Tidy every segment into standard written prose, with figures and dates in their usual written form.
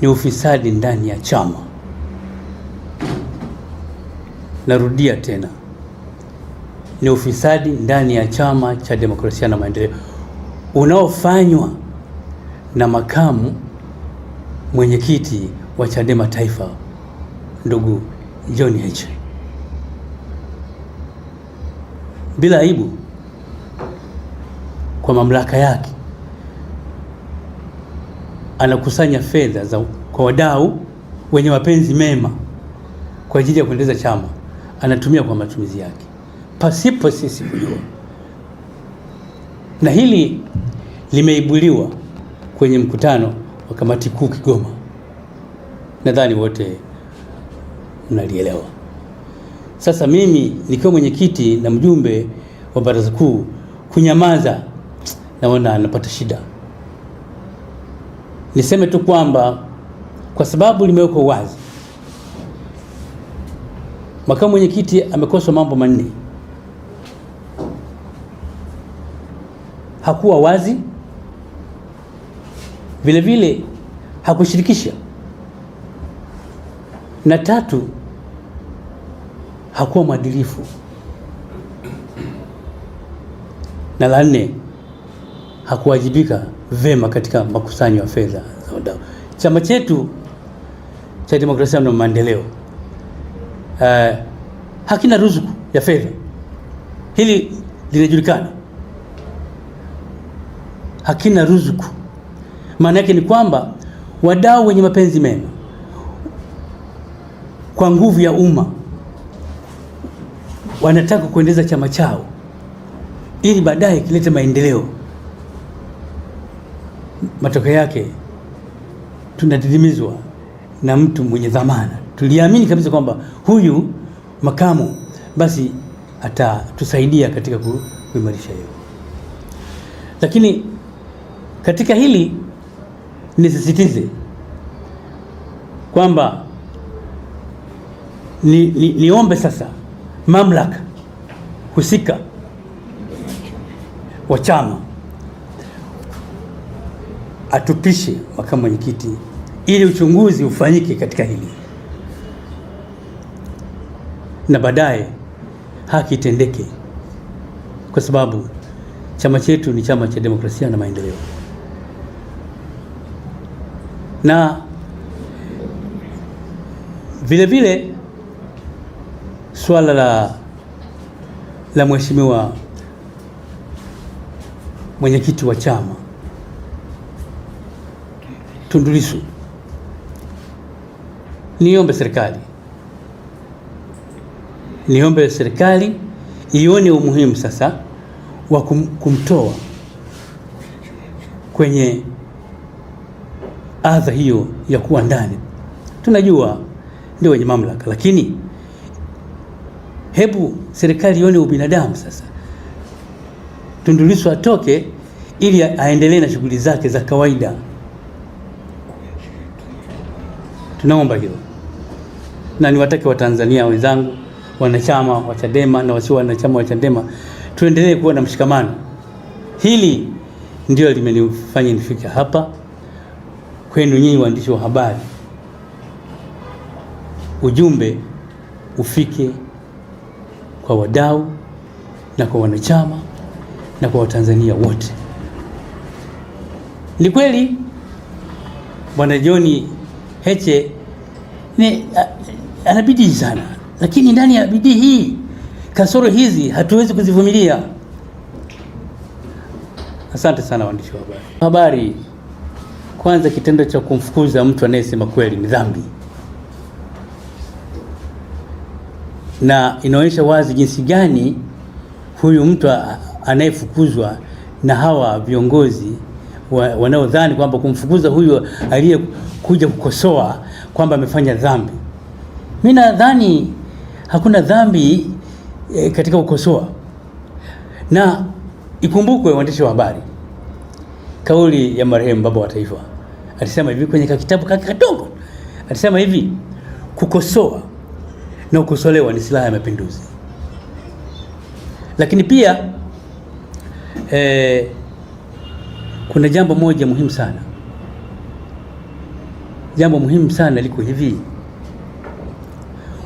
ni ufisadi ndani ya chama. Narudia tena, ni ufisadi ndani ya Chama cha Demokrasia na Maendeleo unaofanywa na makamu mwenyekiti wa Chadema Taifa, ndugu John Heche. Bila aibu, kwa mamlaka yake anakusanya fedha kwa wadau wenye mapenzi mema kwa ajili ya kuendeleza chama, anatumia kwa matumizi yake pasipo sisi kujua. Na hili limeibuliwa kwenye mkutano wa kamati kuu Kigoma. Nadhani wote mnalielewa. Sasa mimi nikiwa mwenyekiti na mjumbe wa baraza kuu kunyamaza, naona napata shida. Niseme tu kwamba kwa sababu limewekwa wazi, makamu mwenyekiti amekosa mambo manne. Hakuwa wazi, vile vile hakushirikisha, na tatu, hakuwa mwadilifu, na la nne, hakuwajibika vema katika makusanyo ya fedha za wadau. Chama chetu cha Demokrasia na Maendeleo hakina ruzuku ya fedha. Hili linajulikana. Hakina ruzuku. Maana yake ni kwamba wadau wenye mapenzi mema kwa nguvu ya umma wanataka kuendeleza chama chao ili baadaye kilete maendeleo. Matokeo yake tunadidimizwa na mtu mwenye dhamana. Tuliamini kabisa kwamba huyu makamu basi atatusaidia katika kuimarisha hiyo. Lakini katika hili nisisitize kwamba niombe sasa mamlaka husika wa chama atupishe makamu mwenyekiti ili uchunguzi ufanyike katika hili, na baadaye haki itendeke, kwa sababu chama chetu ni Chama cha Demokrasia na Maendeleo. Na vile vile swala la mheshimiwa mwenyekiti wa chama Tundu Lissu, niombe serikali ione umuhimu sasa wa kumtoa kwenye adha hiyo ya kuwa ndani. Tunajua ndio wenye mamlaka, lakini hebu serikali ione ubinadamu sasa. Tundu Lissu atoke ili aendelee na shughuli zake za kawaida. Tunaomba hilo, na niwatake Watanzania wenzangu, wanachama wa Chadema na wasio wanachama wa Chadema, tuendelee kuwa na mshikamano. Hili ndio limenifanya nifike hapa kwenu nyinyi waandishi wa habari. Ujumbe ufike kwa wadau na kwa wanachama na kwa Watanzania wote. Ni kweli Bwana John Heche ana bidii sana, lakini ndani ya bidii hii kasoro hizi hatuwezi kuzivumilia. Asante sana waandishi wa habari. Kwanza, kitendo cha kumfukuza mtu anayesema kweli ni dhambi, na inaonyesha wazi jinsi gani huyu mtu anayefukuzwa na hawa viongozi wanaodhani kwamba kumfukuza huyu aliyekuja kukosoa kwamba amefanya dhambi. Mimi nadhani hakuna dhambi katika kukosoa. Na ikumbukwe waandishi wa habari, kauli ya marehemu baba wa taifa alisema hivi kwenye kitabu kake kadogo, alisema hivi: kukosoa na kukosolewa ni silaha ya mapinduzi. Lakini pia kuna jambo moja muhimu sana. jambo muhimu sana liko hivi: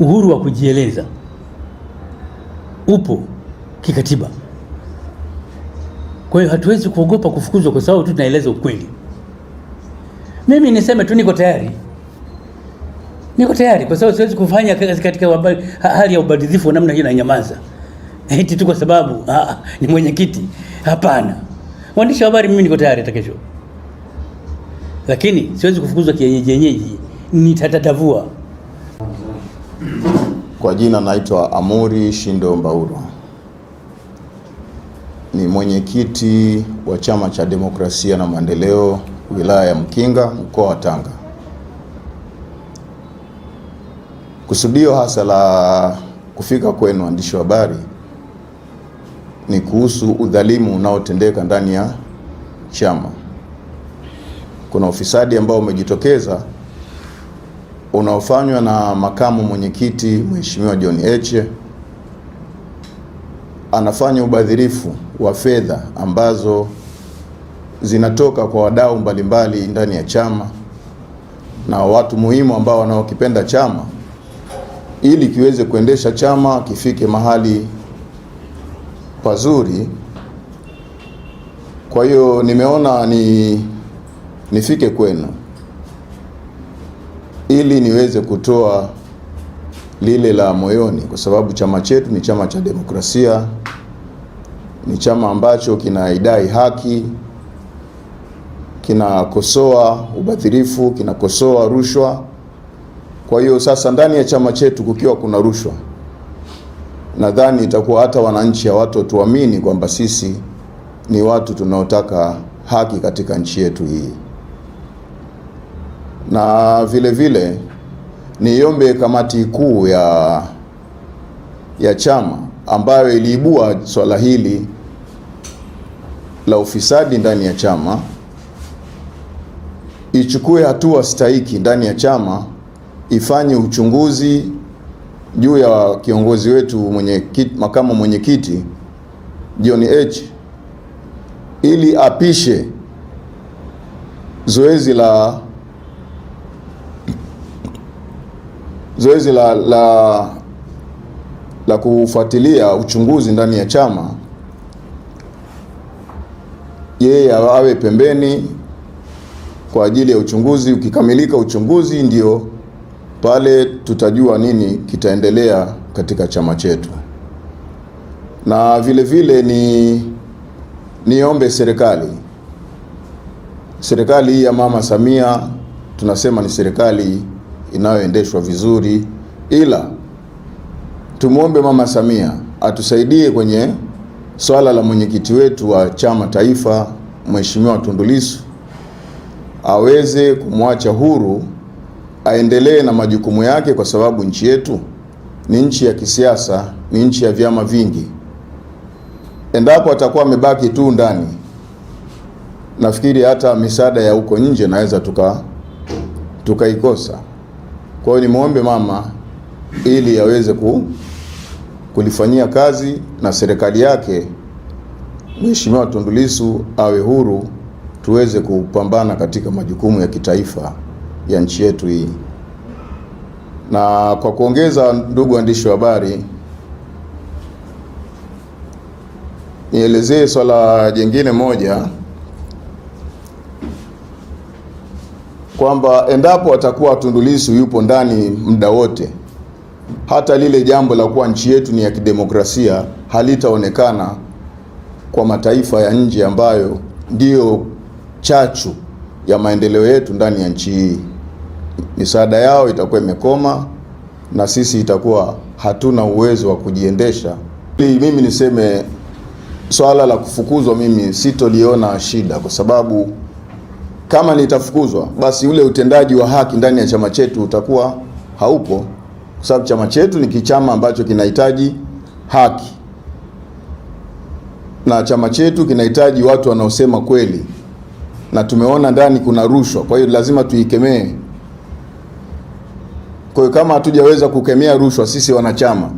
uhuru wa kujieleza upo kikatiba. Kwa hiyo hatuwezi kuogopa kufukuzwa kwa sababu tu tunaeleza ukweli. Mimi niseme tu niko tayari kwa sababu siwezi kufanya kazi katika hali ya ubadilifu wa namna hii na nyamaza eti tu kwa sababu ni mwenyekiti. Hapana, waandishi wa habari, mimi niko tayari hata kesho, lakini siwezi kufukuzwa kienyeji, nitatatavua. Kwa jina naitwa Amuri Shindo Mbaurwa, ni mwenyekiti wa Chama cha Demokrasia na Maendeleo wilaya ya Mkinga, mkoa wa Tanga. Kusudio hasa la kufika kwenu waandishi wa habari ni kuhusu udhalimu unaotendeka ndani ya chama. Kuna ufisadi ambao umejitokeza unaofanywa na makamu mwenyekiti Mheshimiwa John Heche. Anafanya ubadhirifu wa fedha ambazo zinatoka kwa wadau mbalimbali ndani ya chama na watu muhimu ambao wanaokipenda chama, ili kiweze kuendesha chama kifike mahali pazuri. Kwa hiyo nimeona nifike kwenu ili niweze kutoa lile la moyoni, kwa sababu chama chetu ni chama cha demokrasia, ni chama ambacho kinaidai haki, kinakosoa ubadhirifu, kinakosoa rushwa. Kwa hiyo sasa ndani ya chama chetu kukiwa kuna rushwa, nadhani itakuwa hata wananchi hawatotuamini kwamba sisi ni watu tunaotaka haki katika nchi yetu hii. Na vile vile niombe kamati kuu ya chama ambayo iliibua swala hili la ufisadi ndani ya chama ichukue hatua stahiki ndani ya chama, ifanye uchunguzi juu ya kiongozi wetu makamu mwenyekiti John Heche, ili apishe zoezi la kufuatilia uchunguzi ndani ya chama. Yeye awe pembeni kwa ajili ya uchunguzi. Ukikamilika uchunguzi, ndio pale tutajua nini kitaendelea katika chama chetu. Na vile vile niombe serikali hii ya Mama Samia, tunasema ni serikali inayoendeshwa vizuri, ila tumuombe Mama Samia atusaidie kwenye swala la mwenyekiti wetu wa chama taifa Mheshimiwa Tundu Lissu, aweze kumwacha huru aendelee na majukumu yake, kwa sababu nchi yetu ni nchi ya kisiasa, ni nchi ya vyama vingi. Endapo atakuwa amebaki tu ndani, nafikiri hata misaada ya huko nje naweza tukaikosa. Kwa hiyo nimuombe mama ili aweze kulifanyia kazi na serikali yake Mheshimiwa Tundu Lissu awe huru, tuweze kupambana katika majukumu ya kitaifa ya nchi yetu hii. Na kwa kuongeza, ndugu waandishi wa habari, nielezee swala jingine moja, kwamba endapo atakuwa Tundu Lissu yupo ndani muda wote, hata lile jambo la kuwa nchi yetu ni ya kidemokrasia halitaonekana kwa mataifa ya nje ambayo ndiyo chachu ya maendeleo yetu ndani ya nchi hii. Misaada yao itakuwa imekoma na sisi itakuwa hatuna uwezo wa kujiendesha. Mimi niseme swala la kufukuzwa mimi sitoliona shida, kwa sababu kama nitafukuzwa basi ule utendaji wa haki ndani ya chama chetu utakuwa haupo, kwa sababu chama chetu ni kichama ambacho kinahitaji haki, na chama chetu kinahitaji watu wanaosema kweli, na tumeona ndani kuna rushwa, kwa hiyo lazima tuikemee. Kwa hiyo kama hatujaweza kukemea rushwa sisi wanachama,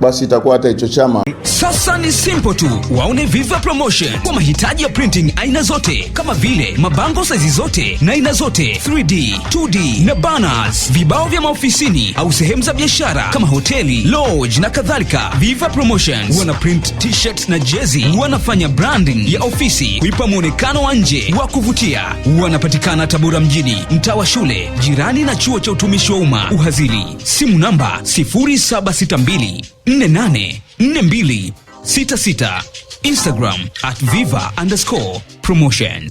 basi itakuwa hata hicho chama. Sasa ni simple tu, waone Viva Promotion kwa mahitaji ya printing aina zote kama vile mabango size zote na aina zote, 3D, 2D na banners, vibao vya maofisini au sehemu za biashara kama hoteli, lodge na kadhalika. Viva Promotions wana print t-shirts na jezi, wanafanya branding ya ofisi kuipa muonekano wa nje wa kuvutia. Wanapatikana Tabora mjini, mtaa wa shule, jirani na chuo cha utumishi wa umma Uhazili. Simu namba 0762 484266. Instagram @viva_promotion.